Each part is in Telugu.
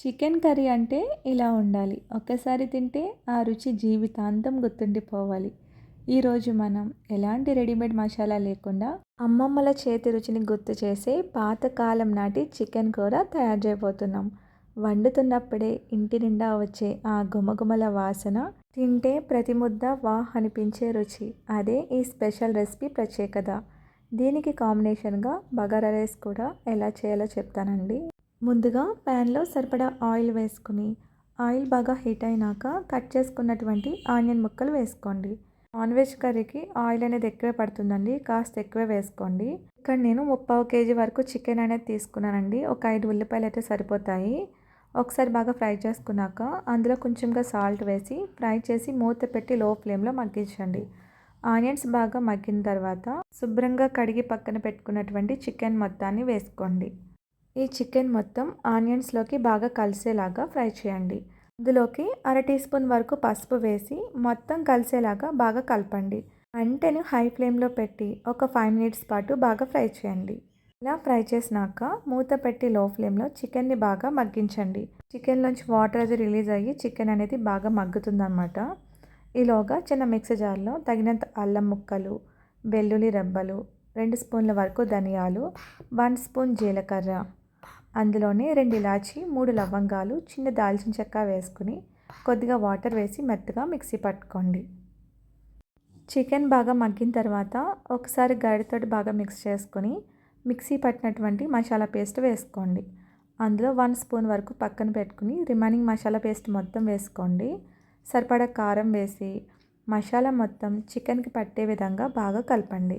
చికెన్ కర్రీ అంటే ఇలా ఉండాలి. ఒక్కసారి తింటే ఆ రుచి జీవితాంతం గుర్తుండిపోవాలి. ఈరోజు మనం ఎలాంటి రెడీమేడ్ మసాలా లేకుండా అమ్మమ్మల చేతి రుచిని గుర్తు చేసే పాతకాలం నాటి చికెన్ కూర తయారు చేయబోతున్నాం. వండుతున్నప్పుడే ఇంటి నిండా వచ్చే ఆ గుమగుమల వాసన, తింటే ప్రతి ముద్ద వాహ్ అనిపించే రుచి. అదే ఈ స్పెషల్ రెసిపీ ప్రత్యేకత. దీనికి కాంబినేషన్గా బగారా రైస్ కూడా ఎలా చేయాలో చెప్తానండి. ముందుగా ప్యాన్లో సరిపడా ఆయిల్ వేసుకుని ఆయిల్ బాగా హీట్ అయినాక కట్ చేసుకున్నటువంటి ఆనియన్ ముక్కలు వేసుకోండి. నాన్ వెజ్ కర్రీకి ఆయిల్ అనేది ఎక్కువే పడుతుందండి, కాస్త ఎక్కువే వేసుకోండి. ఇక్కడ నేను 3/4 కేజీ వరకు చికెన్ అనేది తీసుకున్నానండి. ఒక 5 ఉల్లిపాయలు అయితే సరిపోతాయి. ఒకసారి బాగా ఫ్రై చేసుకున్నాక అందులో కొంచెంగా సాల్ట్ వేసి ఫ్రై చేసి మూత పెట్టి లో ఫ్లేమ్లో మగ్గించండి. ఆనియన్స్ బాగా మగ్గిన తర్వాత శుభ్రంగా కడిగి పక్కన పెట్టుకున్నటువంటి చికెన్ మొత్తాన్ని వేసుకోండి. ఈ చికెన్ మొత్తం ఆనియన్స్లోకి బాగా కలిసేలాగా ఫ్రై చేయండి. ఇందులోకి 1/2 టీ స్పూన్ వరకు పసుపు వేసి మొత్తం కలిసేలాగా బాగా కలపండి. మంటను హై ఫ్లేమ్లో పెట్టి ఒక 5 మినిట్స్ పాటు బాగా ఫ్రై చేయండి. ఇలా ఫ్రై చేసినాక మూత పెట్టి లో ఫ్లేమ్లో చికెన్ని బాగా మగ్గించండి. చికెన్లోంచి వాటర్ అది రిలీజ్ అయ్యి చికెన్ అనేది బాగా మగ్గుతుందన్నమాట. ఈలోగా చిన్న మిక్సీ జార్లో తగినంత అల్లం ముక్కలు, వెల్లుల్లి రెబ్బలు, 2 స్పూన్ల వరకు ధనియాలు, 1 స్పూన్ జీలకర్ర, అందులోనే 2 ఇలాచి, 3 లవంగాలు, చిన్న దాల్చిన చెక్క వేసుకుని కొద్దిగా వాటర్ వేసి మెత్తగా మిక్సీ పట్టుకోండి. చికెన్ బాగా మగ్గిన తర్వాత ఒకసారి గరిటెతోటి బాగా మిక్స్ చేసుకొని మిక్సీ పట్టినటువంటి మసాలా పేస్ట్ వేసుకోండి. అందులో 1 స్పూన్ వరకు పక్కన పెట్టుకుని రిమైనింగ్ మసాలా పేస్ట్ మొత్తం వేసుకోండి. సరిపడా కారం వేసి మసాలా మొత్తం చికెన్కి పట్టే విధంగా బాగా కలపండి.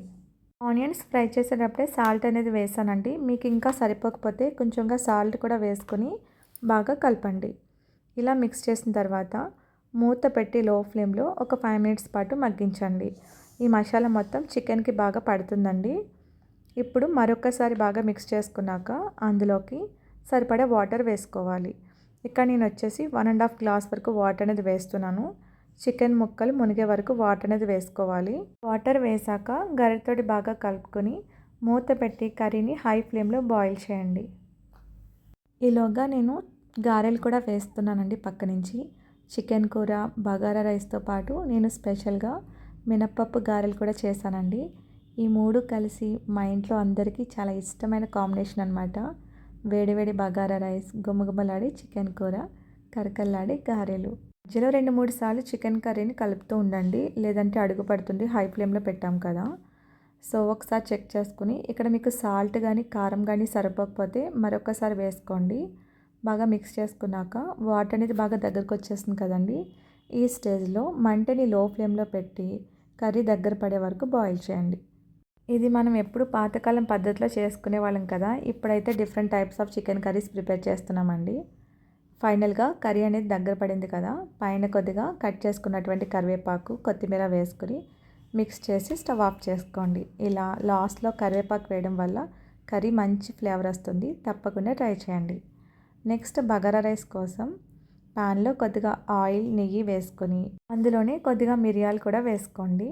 ఆనియన్స్ ఫ్రై చేసేటప్పుడే సాల్ట్ అనేది వేసానండి. మీకు ఇంకా సరిపోకపోతే కొంచెంగా సాల్ట్ కూడా వేసుకొని బాగా కలపండి. ఇలా మిక్స్ చేసిన తర్వాత మూత పెట్టి లో ఫ్లేమ్లో ఒక 5 మినిట్స్ పాటు మగ్గించండి. ఈ మసాలా మొత్తం చికెన్కి బాగా పడుతుందండి. ఇప్పుడు మరొకసారి బాగా మిక్స్ చేసుకున్నాక అందులోకి సరిపడా వాటర్ వేసుకోవాలి. ఇక్కడ నేను వచ్చేసి 1.5 గ్లాస్ వరకు వాటర్ అనేది వేస్తున్నాను. చికెన్ ముక్కలు మునిగే వరకు వాటర్ అనేది వేసుకోవాలి. వాటర్ వేసాక గరిటెతోటి బాగా కలుపుకొని మూత పెట్టి కర్రీని హై ఫ్లేమ్లో బాయిల్ చేయండి. ఈలోగా నేను గారెలు కూడా వేస్తున్నానండి పక్క నుంచి. చికెన్ కూర, బగారా రైస్తో పాటు నేను స్పెషల్గా మినప్పప్పు గారెలు కూడా చేశానండి. ఈ 3 కలిసి మా ఇంట్లో అందరికీ చాలా ఇష్టమైన కాంబినేషన్ అనమాట. వేడివేడి బగారా రైస్, గుమగుమలాడి చికెన్ కూర, కరకల్లాడి గారెలు. మధ్యలో 2-3 సార్లు చికెన్ కర్రీని కలుపుతూ ఉండండి, లేదంటే అడుగు పడుతుంది. హై ఫ్లేమ్లో పెట్టాం కదా. సో ఒకసారి చెక్ చేసుకుని ఇక్కడ మీకు సాల్ట్ కానీ కారం కానీ సరిపోకపోతే మరొకసారి వేసుకోండి. బాగా మిక్స్ చేసుకున్నాక వాటర్ అనేది బాగా దగ్గరకు వచ్చేస్తుంది కదండి. ఈ స్టేజ్లో మంటని లో ఫ్లేమ్లో పెట్టి కర్రీ దగ్గర పడే వరకు బాయిల్ చేయండి. ఇది మనం ఎప్పుడు పాతకాలం పద్ధతిలో చేసుకునే వాళ్ళం కదా. ఇప్పుడైతే different types of chicken curries prepare చేస్తున్నామండి. ఫైనల్గా కర్రీ అనేది దగ్గర పడింది కదా. పైన కొద్దిగా కట్ చేసుకున్నటువంటి కరివేపాకు, కొత్తిమీర వేసుకుని మిక్స్ చేసి స్టవ్ ఆఫ్ చేసుకోండి. ఇలా లాస్ట్లో కరివేపాకు వేయడం వల్ల కర్రీ మంచి ఫ్లేవర్ వస్తుంది. తప్పకుండా ట్రై చేయండి. నెక్స్ట్ బగారా రైస్ కోసం ప్యాన్లో కొద్దిగా ఆయిల్, నెయ్యి వేసుకొని అందులోనే కొద్దిగా మిరియాలు కూడా వేసుకోండి.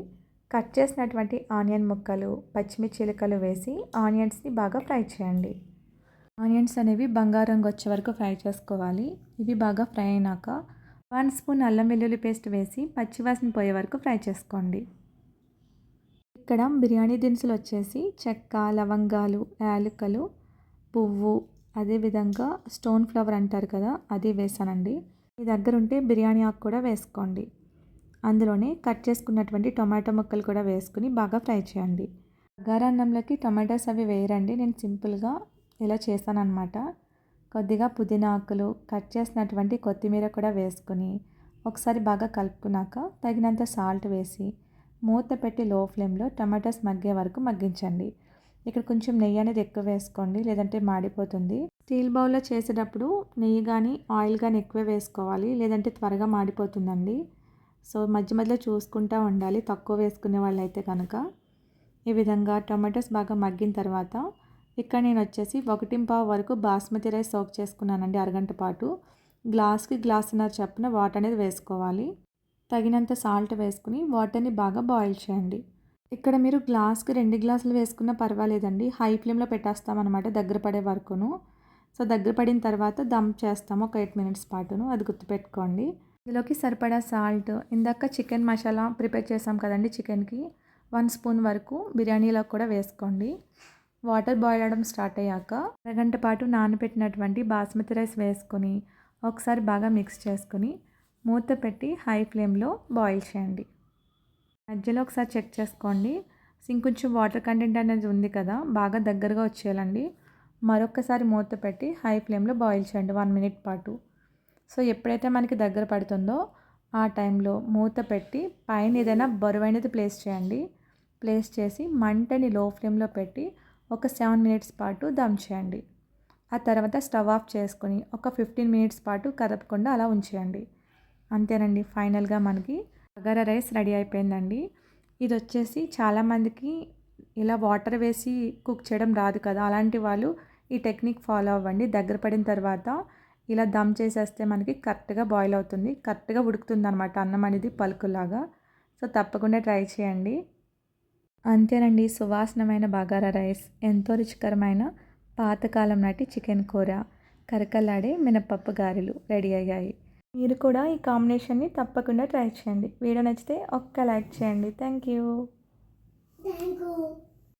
కట్ చేసినటువంటి ఆనియన్ ముక్కలు, పచ్చిమిర్చి చిలుకలు వేసి ఆనియన్స్ని బాగా ఫ్రై చేయండి. ఆనియన్స్ అనేవి బంగారం రంగు వచ్చే వరకు ఫ్రై చేసుకోవాలి. ఇవి బాగా ఫ్రై అయినాక 1 స్పూన్ అల్లం వెల్లుల్లి పేస్ట్ వేసి పచ్చివాసన పోయే వరకు ఫ్రై చేసుకోండి. ఇక్కడ బిర్యానీ దినుసులు వచ్చేసి చెక్క, లవంగాలు, యాలకులు, పువ్వు, అదేవిధంగా స్టోన్ ఫ్లవర్ అంటారు కదా, అది వేసానండి. మీ దగ్గర ఉంటే బిర్యానీ ఆకు కూడా వేసుకోండి. అందులోనే కట్ చేసుకున్నటువంటి టొమాటో ముక్కలు కూడా వేసుకుని బాగా ఫ్రై చేయండి. బగారా అన్నంలోకి టొమాటోస్ అవి వేయరండి, నేను సింపుల్గా ఇలా చేశానన్నమాట. కొద్దిగా పుదీనా ఆకులు, కట్ చేసినటువంటి కొత్తిమీర కూడా వేసుకొని ఒకసారి బాగా కలుపుకున్నాక తగినంత సాల్ట్ వేసి మూత పెట్టి లో ఫ్లేమ్లో టమాటోస్ మగ్గే వరకు మగ్గించండి. ఇక్కడ కొంచెం నెయ్యి అనేది ఎక్కువ వేసుకోండి, లేదంటే మాడిపోతుంది. స్టీల్ బౌల్లో చేసేటప్పుడు నెయ్యి కానీ ఆయిల్ కానీ ఎక్కువ వేసుకోవాలి, లేదంటే త్వరగా మాడిపోతుందండి. సో మధ్య మధ్యలో చూసుకుంటూ ఉండాలి, తక్కువ వేసుకునే వాళ్ళు అయితే కనుక. ఈ విధంగా టమాటోస్ బాగా మగ్గిన తర్వాత ఇక్కడ నేను వచ్చేసి 1.5 వరకు బాస్మతి రైస్ సోక్ చేసుకున్నానండి, అరగంట పాటు. గ్లాస్కి గ్లాసున్నర చప్పున వాటర్ అనేది వేసుకోవాలి. తగినంత సాల్ట్ వేసుకుని వాటర్ని బాగా బాయిల్ చేయండి. ఇక్కడ మీరు గ్లాస్కి 2 గ్లాసులు వేసుకున్నా పర్వాలేదండి. హై ఫ్లేమ్లో పెట్టేస్తామన్నమాట దగ్గర పడే వరకును. సో దగ్గర పడిన తర్వాత దమ్ చేస్తాము ఒక 8 మినిట్స్ పాటును, అది గుర్తుపెట్టుకోండి. ఇందులోకి సరిపడా సాల్ట్, ఇందాక చికెన్ మసాలా ప్రిపేర్ చేసాం కదండి చికెన్కి, 1 స్పూన్ వరకు బిర్యానీలో కూడా వేసుకోండి. వాటర్ బాయిల్ అవ్వడం స్టార్ట్ అయ్యాక అరగంట పాటు నానబెట్టినటువంటి బాస్మతి రైస్ వేసుకొని ఒకసారి బాగా మిక్స్ చేసుకొని మూత పెట్టి హై ఫ్లేమ్లో బాయిల్ చేయండి. మధ్యలో ఒకసారి చెక్ చేసుకోండి. ఇంకొంచెం వాటర్ కంటెంట్ అనేది ఉంది కదా, బాగా దగ్గరగా వచ్చేయాలండి. మరొకసారి మూత పెట్టి హై ఫ్లేమ్లో బాయిల్ చేయండి 1 మినిట్ పాటు. సో ఎప్పుడైతే మనకి దగ్గర పడుతుందో ఆ టైంలో మూత పెట్టి పైన ఏదైనా బరువైనది ప్లేస్ చేయండి. ప్లేస్ చేసి మంటని లో ఫ్లేమ్లో పెట్టి ఒక 7 మినిట్స్ పాటు దమ్ చేయండి. ఆ తర్వాత స్టవ్ ఆఫ్ చేసుకొని ఒక 15 మినిట్స్ పాటు కదపకుండా అలా ఉంచేయండి. అంతేనండి, ఫైనల్గా మనకి బగారా రైస్ రెడీ అయిపోయిందండి. ఇది వచ్చేసి చాలామందికి ఇలా వాటర్ వేసి కుక్ చేయడం రాదు కదా, అలాంటి వాళ్ళు ఈ టెక్నిక్ ఫాలో అవ్వండి. దగ్గర పడిన తర్వాత ఇలా దమ్ చేసేస్తే మనకి కరెక్ట్గా బాయిల్ అవుతుంది, కరెక్ట్గా ఉడుకుతుంది అనమాట అన్నం అనేది పలుకులాగా. సో తప్పకుండా ట్రై చేయండి. అంతేనండి, సువాసనమైన బగారా రైస్, ఎంతో రుచికరమైన పాతకాలం నాటి చికెన్ కూర, కరకలాడే మినపప్పు గారెలు రెడీ అయ్యాయి. మీరు కూడా ఈ కాంబినేషన్ని తప్పకుండా ట్రై చేయండి. వీడియో నచ్చితే ఒక్క లైక్ చేయండి. Thank you.